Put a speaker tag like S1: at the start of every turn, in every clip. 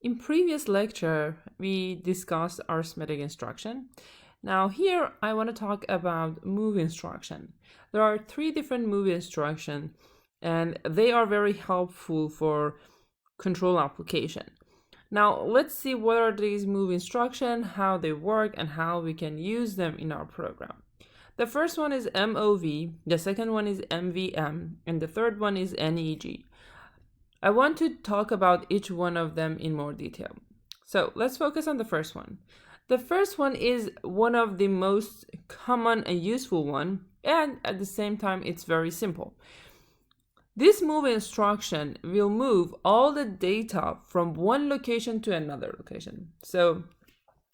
S1: In previous lecture, we discussed arithmetic instruction. Now here, I want to talk about move instruction. There are 3 different move instructions, and they are very helpful for control application. Now let's see what are these move instructions, how they work, and how we can use them in our program. The first one is MOV, the second one is MVM, and the third one is NEG. I want to talk about each one of them in more detail. So let's focus on the first one. The first one is one of the most common and useful one, and at the same time, it's very simple. This move instruction will move all the data from one location to another location. So,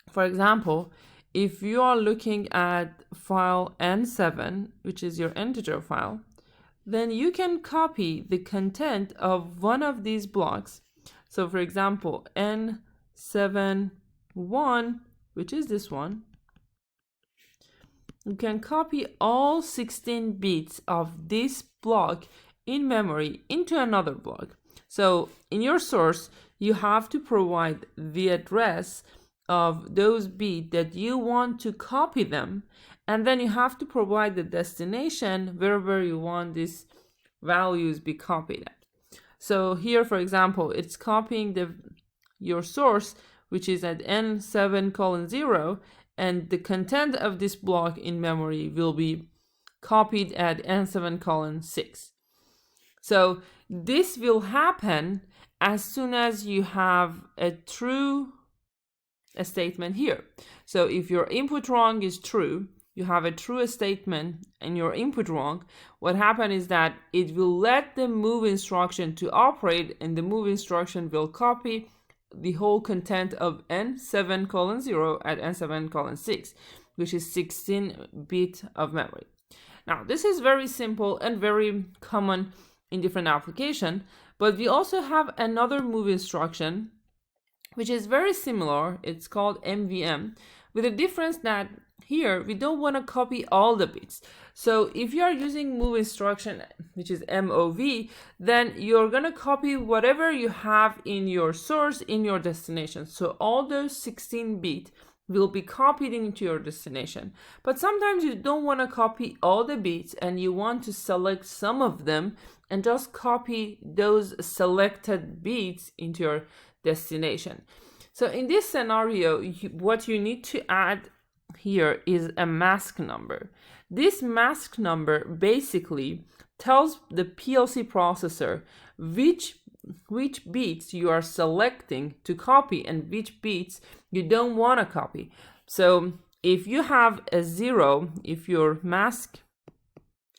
S1: for example, if you are looking at file N7, which is your integer file, then you can copy the content of one of these blocks. So for example, N7.1, which is this one, you can copy all 16 bits of this block in memory into another block. So in your source, you have to provide the address of those bits that you want to copy them, and then you have to provide the destination wherever you want these values be copied at. So here, for example, it's copying your source, which is at N7:0, and the content of this block in memory will be copied at N7:6. So this will happen as soon as you have a true statement here. So if your input wrong is true, you have a true statement and your input wrong, what happens is that it will let the move instruction to operate, and the move instruction will copy the whole content of N7:0 at N7:6, which is 16-bit of memory. Now, this is very simple and very common in different applications, but we also have another move instruction, which is very similar. It's called MVM, with the difference that here we don't want to copy all the bits. So if you are using move instruction, which is MOV, then you're going to copy whatever you have in your source in your destination. So all those 16 bits will be copied into your destination. But sometimes you don't want to copy all the bits and you want to select some of them and just copy those selected bits into your destination. So in this scenario, what you need to add here is a mask number. This mask number basically tells the PLC processor which bits you are selecting to copy and which bits you don't want to copy. So if you have a 0, if your mask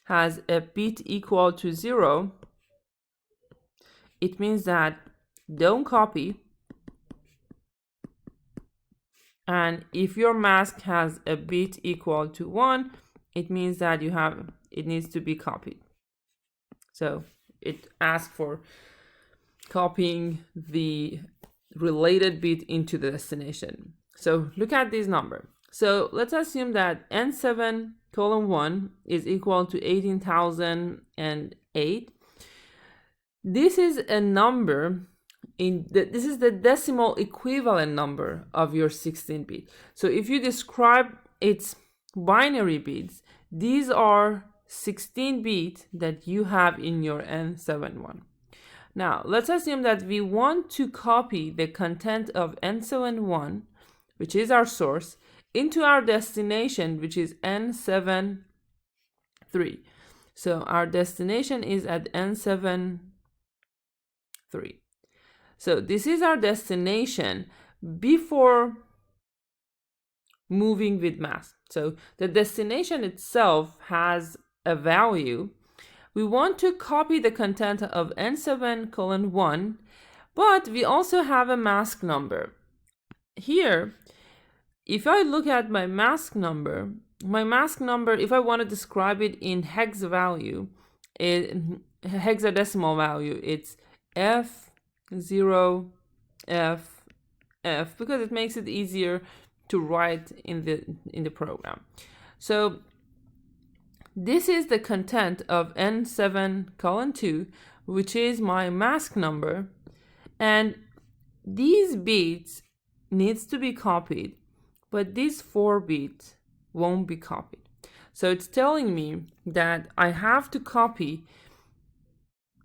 S1: has a bit equal to 0, it means that don't copy. And if your mask has a bit equal to 1, it means that it needs to be copied. So it asks for copying the related bit into the destination. So look at this number. So let's assume that N7:1 is equal to 18,008. This is a number this is the decimal equivalent number of your 16-bit. So if you describe its binary bits, these are 16 bits that you have in your N7.1. Now, let's assume that we want to copy the content of N7.1, which is our source, into our destination, which is N7.3. So our destination is at N7.3. So this is our destination before moving with mask. So the destination itself has a value. We want to copy the content of N7:1, but we also have a mask number. Here, if I look at my mask number, if I want to describe it in hex value, hexadecimal value, it's F0 F, because it makes it easier to write in the program. So this is the content of N7:2, which is my mask number, and these bits needs to be copied, but these 4 bits won't be copied. So it's telling me that I have to copy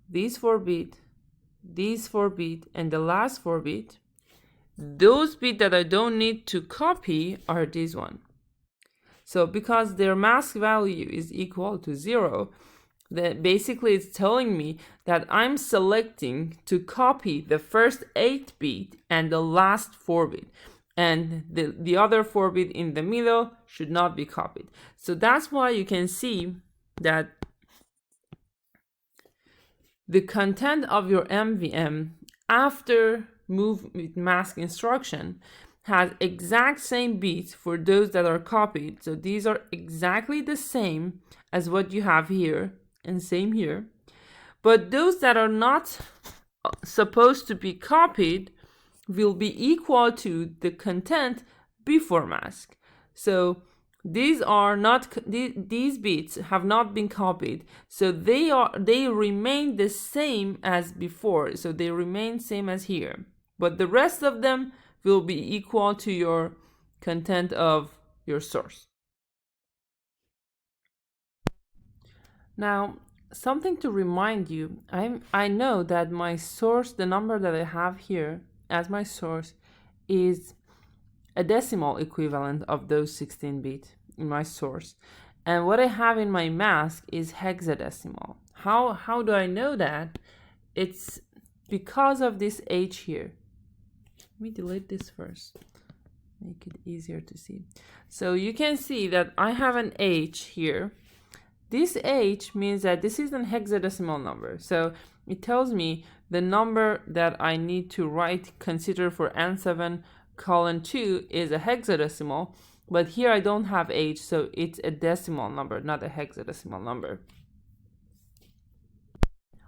S1: these 4 bits, these 4 bits, and the last 4 bits. Those bits that I don't need to copy are this one. So because their mask value is equal to 0, that basically it's telling me that I'm selecting to copy the first 8 bit and the last 4 bit, and the other 4 bit in the middle should not be copied. So that's why you can see that the content of your MVM after move with mask instruction has exact same bits for those that are copied. So these are exactly the same as what you have here, and same here. But those that are not supposed to be copied will be equal to the content before mask. So these are not, these bits have not been copied, so they remain the same as before. So they remain same as here, but the rest of them will be equal to your content of your source. Now, something to remind you, I know that my source, the number that I have here as my source, is a decimal equivalent of those 16 bits in my source. And what I have in my mask is hexadecimal. How do I know that? It's because of this H here. Let me delete this first, make it easier to see. So you can see that I have an H here. This H means that this is an hexadecimal number. So it tells me the number that I need to consider for N7:2 is a hexadecimal, but here I don't have H, so it's a decimal number, not a hexadecimal number.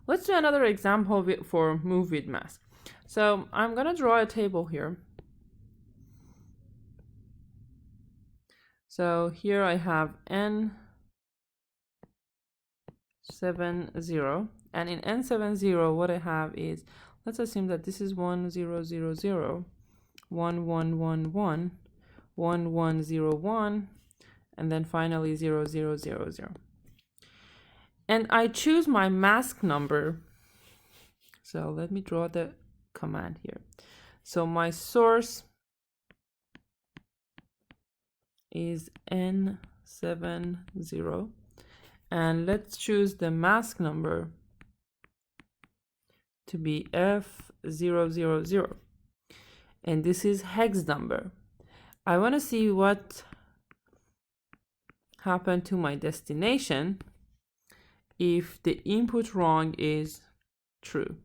S1: Let's do another example for move with mask. So I'm gonna draw a table here. So here I have N70, and in N70 what I have is, let's assume that this is 1 0 0 0, 1 1 1 1, 1 1 0 1, and then finally 0 0 0 0. And I choose my mask number. So let me draw the command here. So my source is N70, and let's choose the mask number to be F000, and this is hex number. I want to see what happened to my destination if the input wrong is true.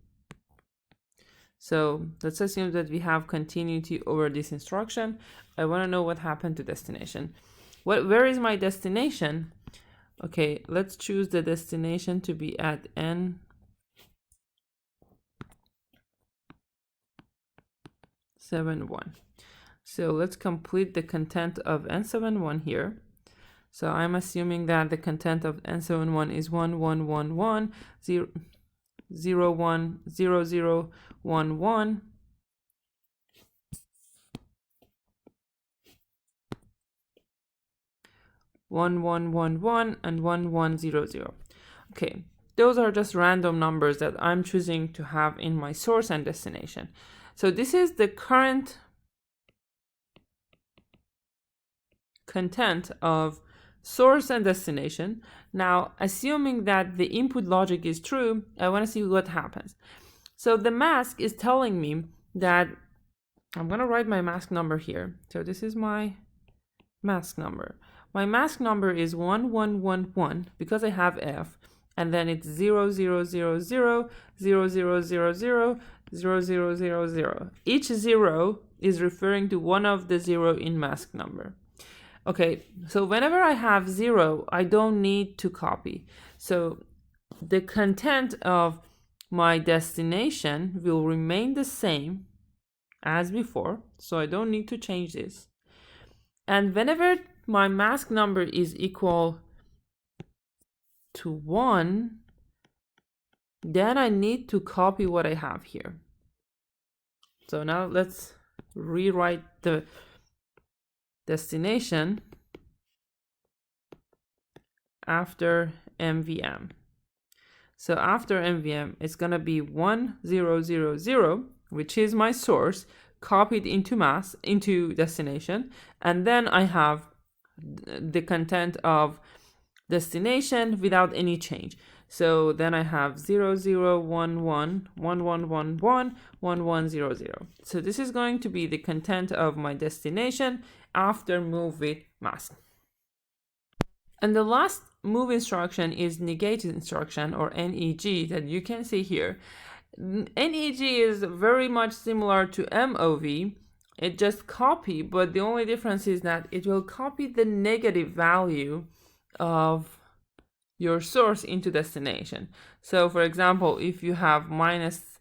S1: So let's assume that we have continuity over this instruction. I want to know what happened to destination. Where is my destination? Okay, let's choose the destination to be at N71. So let's complete the content of N71 here. So I'm assuming that the content of N71 is 1 1 1 1 0 0 1 0 0 1 1 1 1 1 1 and 1 1 0 0. Okay, those are just random numbers that I'm choosing to have in my source and destination. So this is the current content of source and destination. Now, assuming that the input logic is true, I want to see what happens. So the mask is telling me that I'm going to write my mask number here. So this is my mask number. My mask number is 1111 because I have F, and then it's 0 0 0 0 0 0 0 0 0 0 0 0. Each 0 is referring to one of the 0 in mask number. Okay, so whenever I have 0, I don't need to copy. So the content of my destination will remain the same as before, so I don't need to change this. And whenever my mask number is equal to 1, then I need to copy what I have here. So now let's rewrite the destination after MVM. So after MVM, it's gonna be 1000, which is my source, copied into destination, and then I have the content of destination without any change. So then I have 0011 1111 1100. So this is going to be the content of my destination after move with mask. And the last move instruction is negate instruction, or NEG, that you can see here. NEG is very much similar to MOV. It just copy, but the only difference is that it will copy the negative value of your source into destination. So for example, if you have minus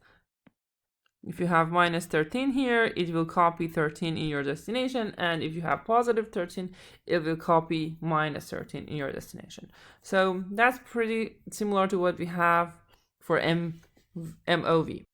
S1: 13 here, it will copy 13 in your destination, and if you have positive 13, it will copy minus 13 in your destination. So that's pretty similar to what we have for MOV.